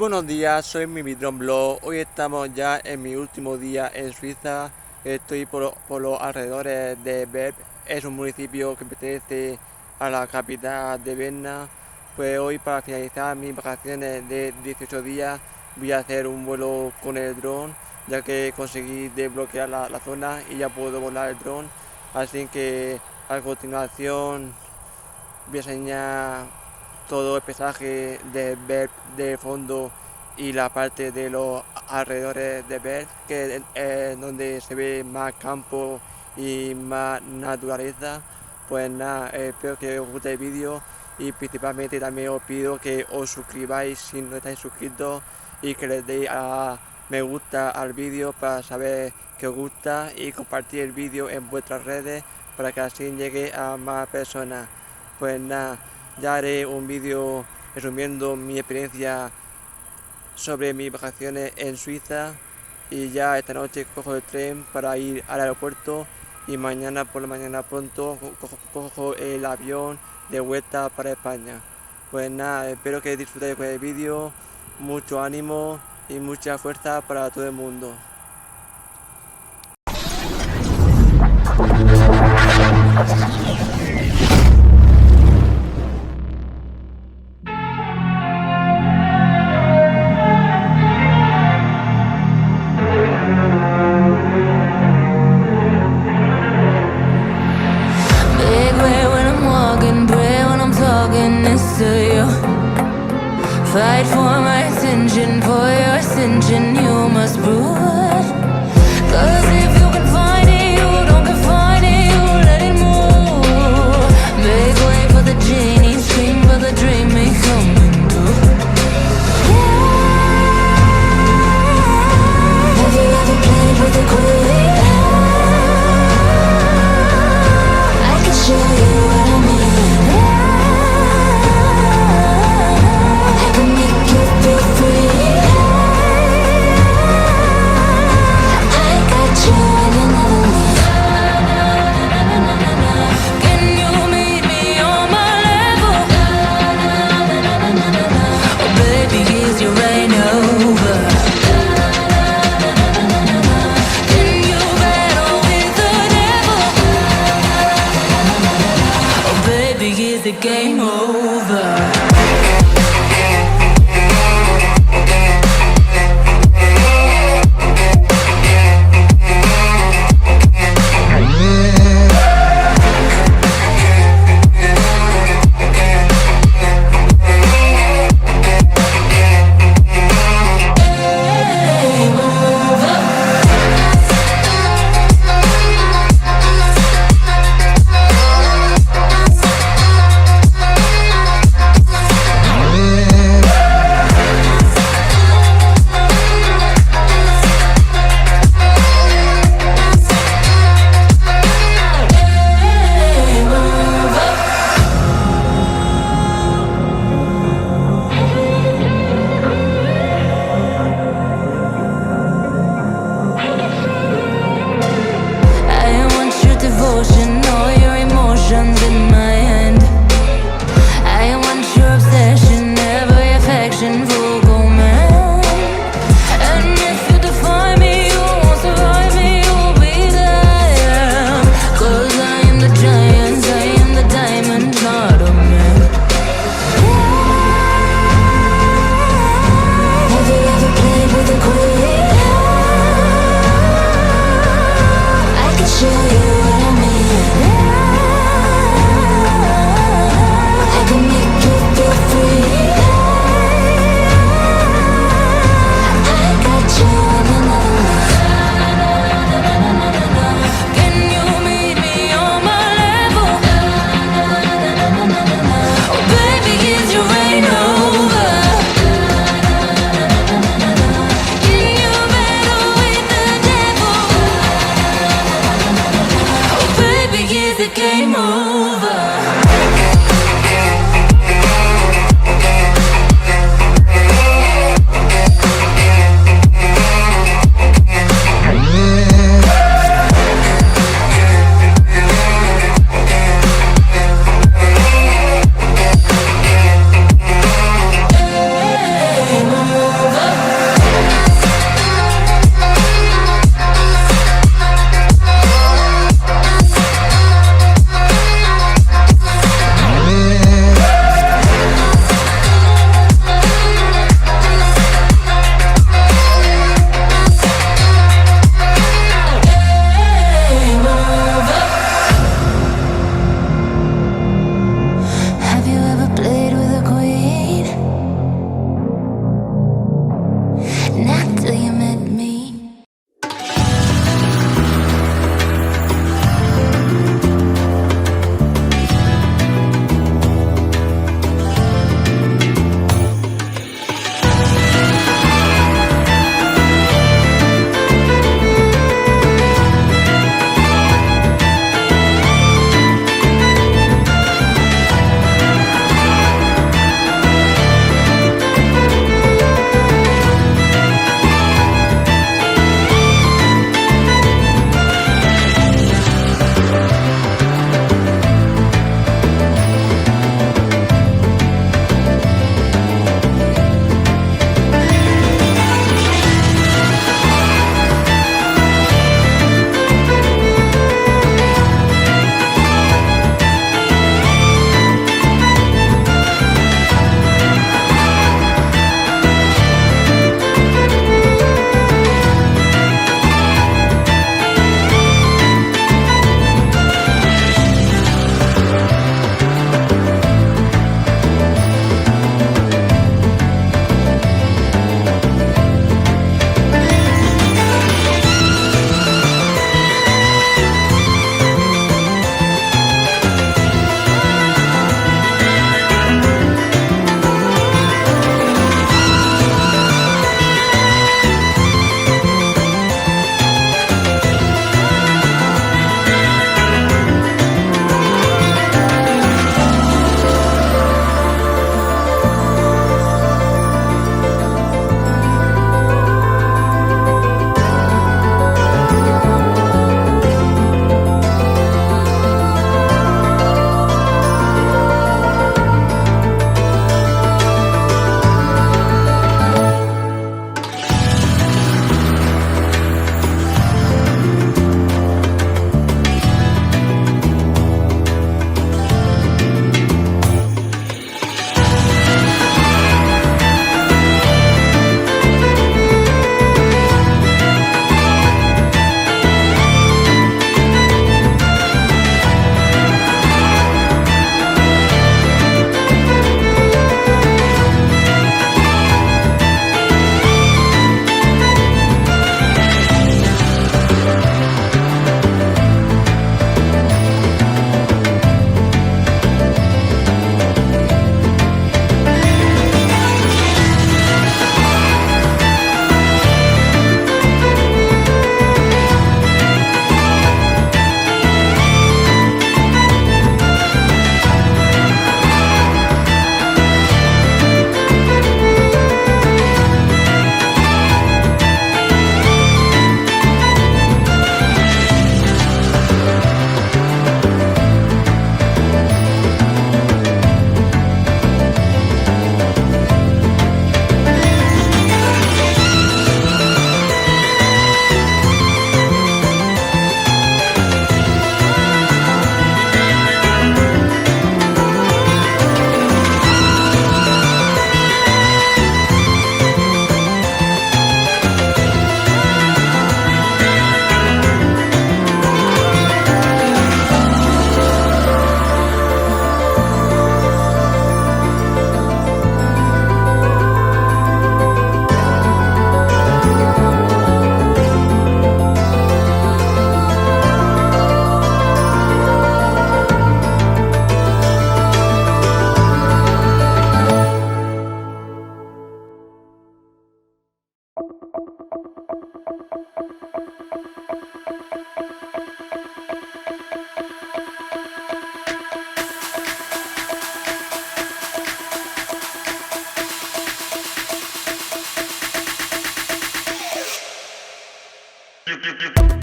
Buenos días, soy Mividronvlog. Hoy estamos ya en mi último día en Suiza. Estoy por los alrededores de Belp. Es un municipio que pertenece a la capital de Berna. Pues hoy, para finalizar mis vacaciones de 18 días, voy a hacer un vuelo con el dron, ya que conseguí desbloquear la zona y ya puedo volar el dron. Así que a continuación voy a enseñar todo el paisaje de Belp de fondo y la parte de los alrededores de Belp, que es donde se ve más campo y más naturaleza. Pues nada, espero que os guste el vídeo y principalmente también os pido que os suscribáis si no estáis suscritos y que les deis a me gusta al vídeo para saber que os gusta y compartir el vídeo en vuestras redes para que así llegue a más personas. Pues nada, ya haré un vídeo resumiendo mi experiencia sobre mis vacaciones en Suiza y ya esta noche cojo el tren para ir al aeropuerto y mañana por la mañana pronto cojo el avión de vuelta para España. Pues nada, espero que disfrutéis con el vídeo, mucho ánimo y mucha fuerza para todo el mundo. Fight for my attention, for your ascension, you must prove. Cause if you can find it, you don't confine it, you let it move. Make way for the genie, scream for the dream, may coming through. Have you ever played with a queen? I can show you what I mean. Game over.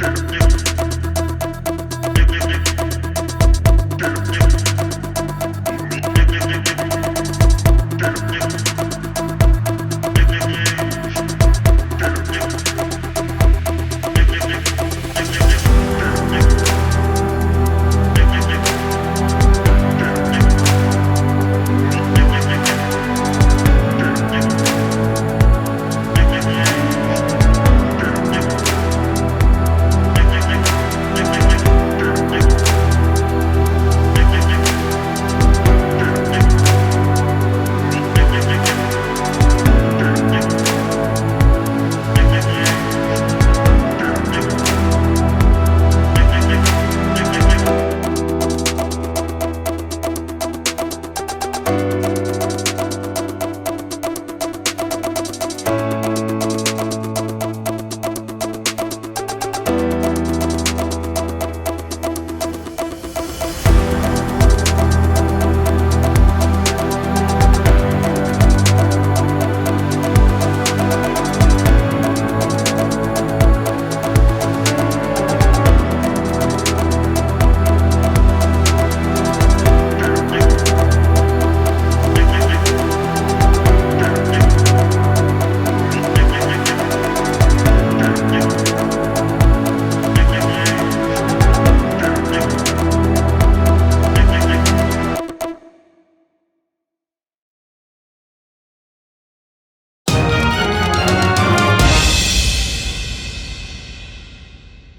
you.